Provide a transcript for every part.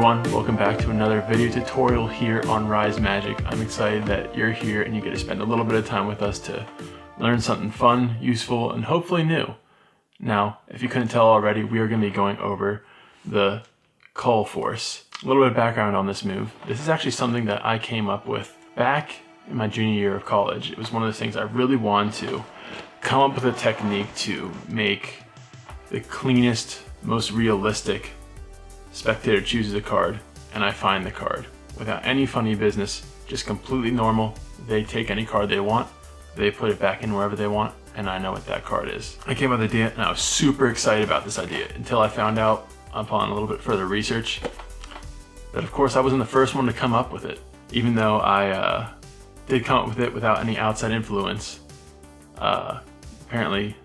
everyone, welcome back to another video tutorial here on Rise Magic. I'm excited that you're here and you get to spend a little bit of time with us to learn something fun, useful, and hopefully new. Now, if you couldn't tell already, we are going to be going over the Cull Force. A little bit of background on this move. This is actually something that I came up with back in my junior year of college. It was one of the things I really wanted to come up with a technique to make the cleanest, most realistic spectator chooses a card and I find the card without any funny business, just completely normal. They take any card they want, they put it back in wherever they want, and I know what that card is. I came up with the idea and I was super excited about this idea until I found out upon a little bit further research that of course I wasn't the first one to come up with it. Even though I did come up with it without any outside influence, apparently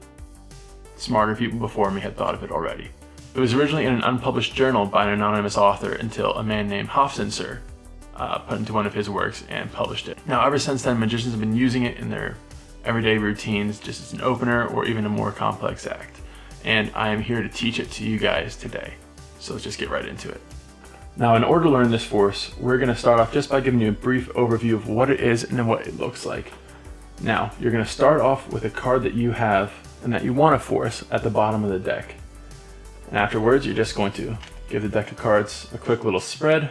smarter people before me had thought of it already. It was originally in an unpublished journal by an anonymous author until a man named Hofstadter put into one of his works and published it. Now ever since then, magicians have been using it in their everyday routines just as an opener or even a more complex act. And I am here to teach it to you guys today. So let's just get right into it. Now in order to learn this force, we're going to start off just by giving you a brief overview of what it is and what it looks like. Now, you're going to start off with a card that you have and that you want to force at the bottom of the deck. And afterwards, you're just going to give the deck of cards a quick little spread.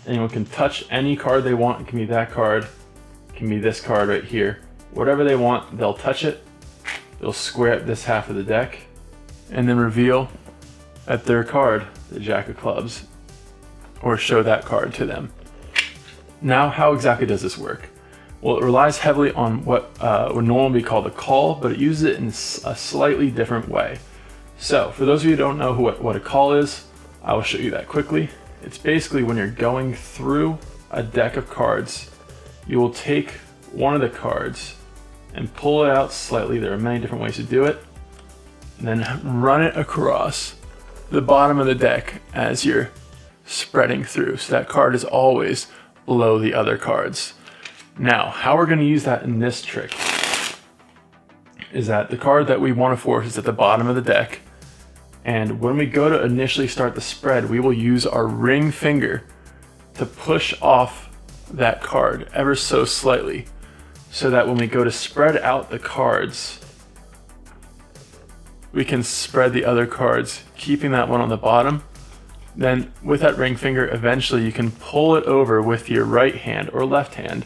Anyone can touch any card they want. It can be that card, it can be this card right here. Whatever they want, they'll touch it. They'll square up this half of the deck and then reveal at their card, the Jack of Clubs, or show that card to them. Now, how exactly does this work? Well, it relies heavily on what would normally be called a call, but it uses it in a slightly different way. So, for those of you who don't know what a call is, I will show you that quickly. It's basically when you're going through a deck of cards, you will take one of the cards and pull it out slightly. There are many different ways to do it. And then run it across the bottom of the deck as you're spreading through. So that card is always below the other cards. Now, how we're going to use that in this trick is that the card that we want to force is at the bottom of the deck. And when we go to initially start the spread, we will use our ring finger to push off that card ever so slightly, so that when we go to spread out the cards, we can spread the other cards, keeping that one on the bottom. Then with that ring finger, eventually you can pull it over with your right hand or left hand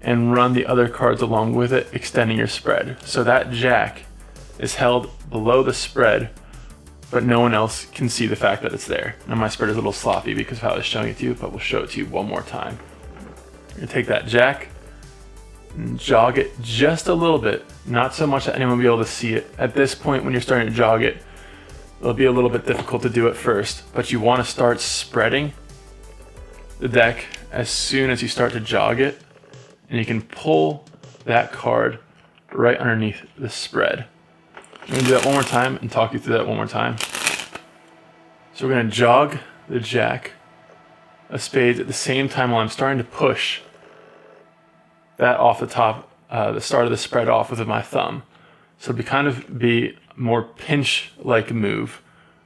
and run the other cards along with it, extending your spread. So that jack is held below the spread, but no one else can see the fact that it's there. Now my spread is a little sloppy because of how I was showing it to you, but we'll show it to you one more time. You're gonna take that jack and jog it just a little bit, not so much that anyone will be able to see it. At this point, when you're starting to jog it, it'll be a little bit difficult to do it first, but you wanna start spreading the deck as soon as you start to jog it, and you can pull that card right underneath the spread. I'm going to do that one more time and talk you through that one more time. So we're going to jog the jack of spades at the same time while I'm starting to push that off the top, the start of the spread off with my thumb. So it'll kind of be more pinch-like move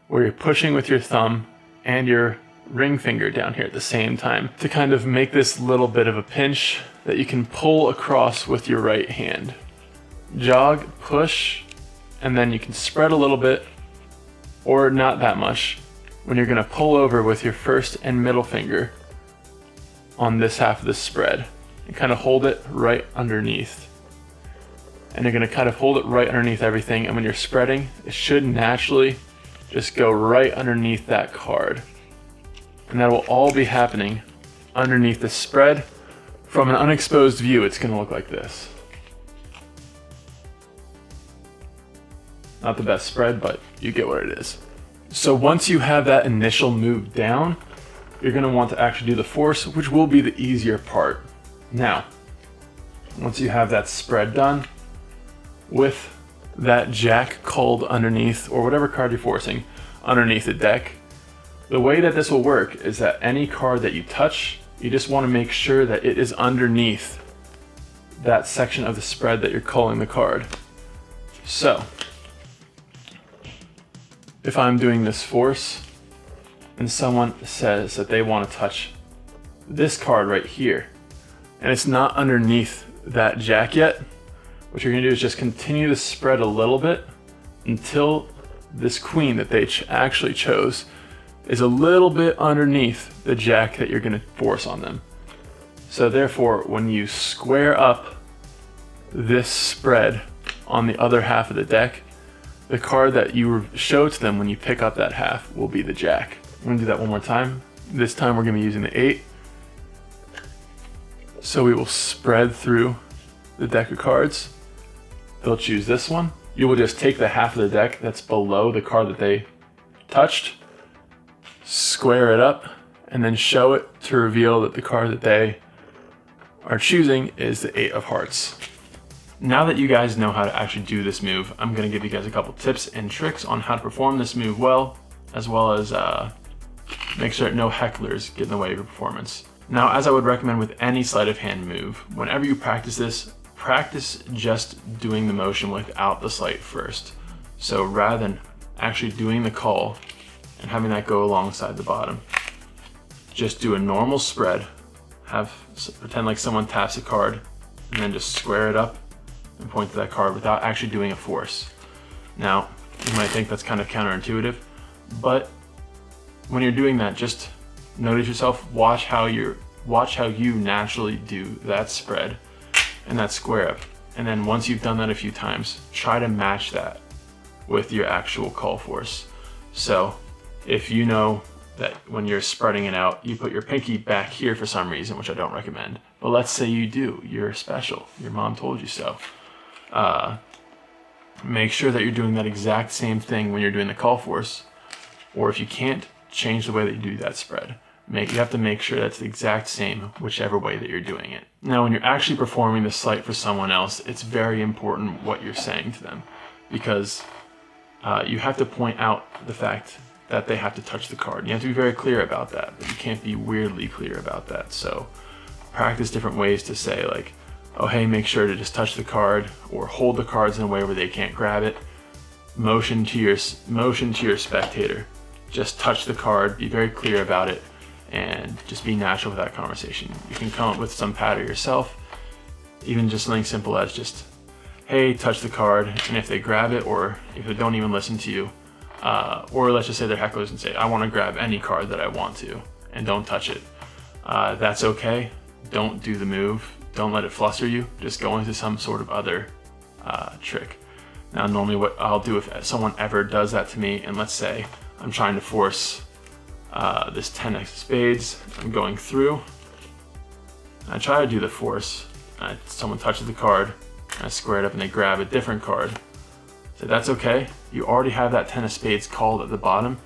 where you're pushing with your thumb and your ring finger down here at the same time to kind of make this little bit of a pinch that you can pull across with your right hand. Jog, push, and then you can spread a little bit or not that much when you're going to pull over with your first and middle finger on this half of the spread and kind of hold it right underneath. And you're going to kind of hold it right underneath everything, and when you're spreading, it should naturally just go right underneath that card. And that will all be happening underneath the spread. From an unexposed view, it's going to look like this. Not the best spread, but you get what it is. So once you have that initial move down, you're going to want to actually do the force, which will be the easier part. Now, once you have that spread done, with that jack culled underneath, or whatever card you're forcing, underneath the deck, the way that this will work is that any card that you touch, you just want to make sure that it is underneath that section of the spread that you're culling the card. So, if I'm doing this force, and someone says that they want to touch this card right here, and it's not underneath that jack yet, what you're going to do is just continue to spread a little bit until this queen that they actually chose is a little bit underneath the jack that you're going to force on them. So therefore, when you square up this spread on the other half of the deck, the card that you show to them when you pick up that half will be the jack. I'm going to do that one more time. This time we're going to be using the 8. So we will spread through the deck of cards. They'll choose this one. You will just take the half of the deck that's below the card that they touched, square it up, and then show it to reveal that the card that they are choosing is the 8 of hearts. Now that you guys know how to actually do this move, I'm going to give you guys a couple tips and tricks on how to perform this move well as make sure that no hecklers get in the way of your performance. Now, as I would recommend with any sleight of hand move, whenever you practice this, practice just doing the motion without the sleight first. So rather than actually doing the cull and having that go alongside the bottom, just do a normal spread. Pretend like someone taps a card and then just square it up and point to that card without actually doing a force. Now, you might think that's kind of counterintuitive, but when you're doing that, just notice yourself, watch how you naturally do that spread and that square up. And then once you've done that a few times, try to match that with your actual cull force. So if you know that when you're spreading it out, you put your pinky back here for some reason, which I don't recommend, but let's say you do, you're special, your mom told you so. Make sure that you're doing that exact same thing when you're doing the cull force, or if you can't, change the way that you do that spread. You have to make sure that's the exact same whichever way that you're doing it. Now, when you're actually performing the sleight for someone else, it's very important what you're saying to them, because you have to point out the fact that they have to touch the card. You have to be very clear about that, but you can't be weirdly clear about that. So practice different ways to say, like, oh hey, make sure to just touch the card, or hold the cards in a way where they can't grab it. Motion to your spectator. Just touch the card, be very clear about it, and just be natural with that conversation. You can come up with some pattern yourself, even just something simple as just, hey, touch the card, and if they grab it, or if they don't even listen to you, or let's just say they're hecklers and say, I want to grab any card that I want to, and don't touch it. That's okay. Don't do the move. Don't let it fluster you. Just go into some sort of other trick. Now, normally what I'll do if someone ever does that to me, and let's say I'm trying to force this 10 of spades, I'm going through, I try to do the force, someone touches the card, I square it up and they grab a different card. So that's okay, you already have that 10 of spades called at the bottom,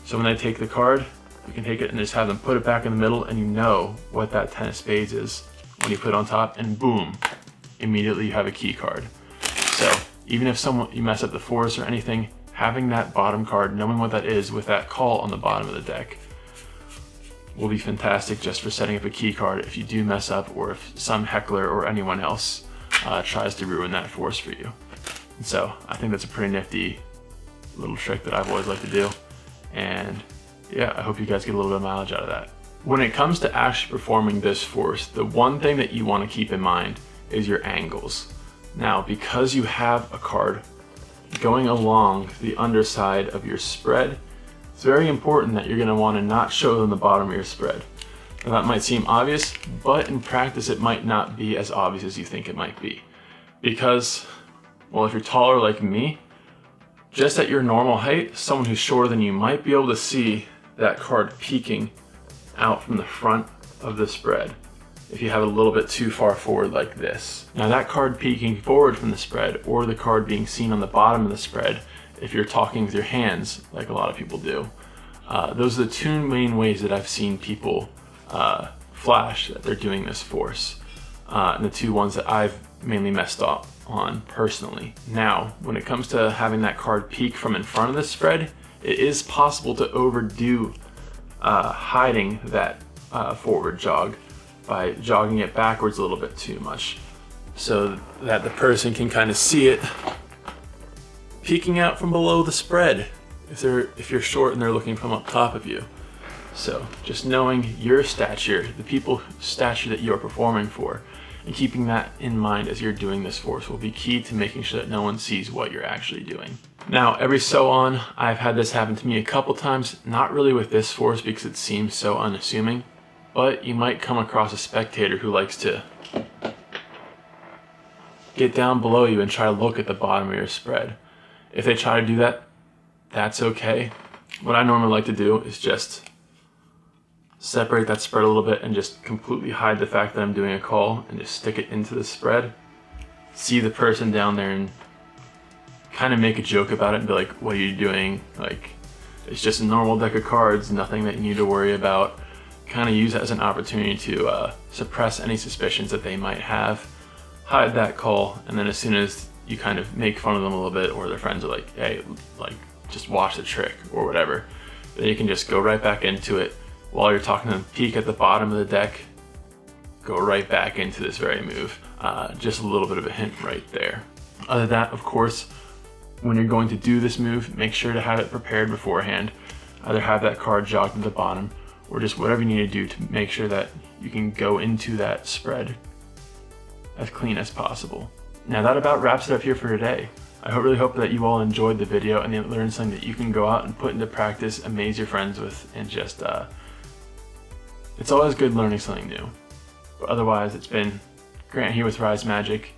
so when they take the card, you can take it and just have them put it back in the middle, and you know what that 10 of spades is when you put it on top, and boom, immediately you have a key card. So even if you mess up the force or anything, having that bottom card, knowing what that is with that cull on the bottom of the deck, will be fantastic just for setting up a key card if you do mess up, or if some heckler or anyone else tries to ruin that force for you. And so I think that's a pretty nifty little trick that I've always liked to do, and yeah, I hope you guys get a little bit of mileage out of that. When it comes to actually performing this force, the one thing that you want to keep in mind is your angles. Now, because you have a card going along the underside of your spread, it's very important that you're going to want to not show them the bottom of your spread. Now, that might seem obvious, but in practice it might not be as obvious as you think it might be. Because, well, if you're taller like me, just at your normal height, someone who's shorter than you might be able to see that card peeking out from the front of the spread if you have it a little bit too far forward like this. Now, that card peeking forward from the spread, or the card being seen on the bottom of the spread if you're talking with your hands like a lot of people do, those are the two main ways that I've seen people flash that they're doing this force, and the two ones that I've mainly messed up on personally. Now, when it comes to having that card peek from in front of the spread, it is possible to overdo hiding that forward jog by jogging it backwards a little bit too much, so that the person can kind of see it peeking out from below the spread if you're short and they're looking from up top of you. So just knowing your stature, the people's stature that you're performing for, and keeping that in mind as you're doing this force will be key to making sure that no one sees what you're actually doing. Now, every so on, I've had this happen to me a couple times, not really with this force because it seems so unassuming, but you might come across a spectator who likes to get down below you and try to look at the bottom of your spread. If they try to do that, that's okay. What I normally like to do is just separate that spread a little bit and just completely hide the fact that I'm doing a call and just stick it into the spread. See the person down there and kind of make a joke about it and be like, what are you doing? Like, it's just a normal deck of cards, nothing that you need to worry about. Kind of use it as an opportunity to suppress any suspicions that they might have. Hide that call, and then as soon as you kind of make fun of them a little bit, or their friends are like, hey, like, just watch the trick or whatever, then you can just go right back into it. While you're talking to them, peek at the bottom of the deck, go right back into this very move. Just a little bit of a hint right there. Other than that, of course, when you're going to do this move, make sure to have it prepared beforehand. Either have that card jogged at the bottom, or just whatever you need to do to make sure that you can go into that spread as clean as possible. Now that about wraps it up here for today. I really hope that you all enjoyed the video and you learned something that you can go out and put into practice, amaze your friends with, and just, it's always good learning something new. But otherwise, it's been Grant here with Rise Magic.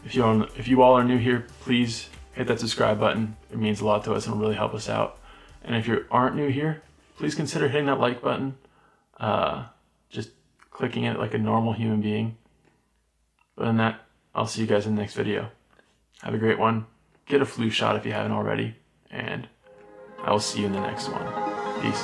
If you all are new here, please hit that subscribe button. It means a lot to us and will really help us out. And if you aren't new here, please consider hitting that like button. Just clicking it like a normal human being. Other than that, I'll see you guys in the next video. Have a great one. Get a flu shot if you haven't already. And I will see you in the next one. Peace.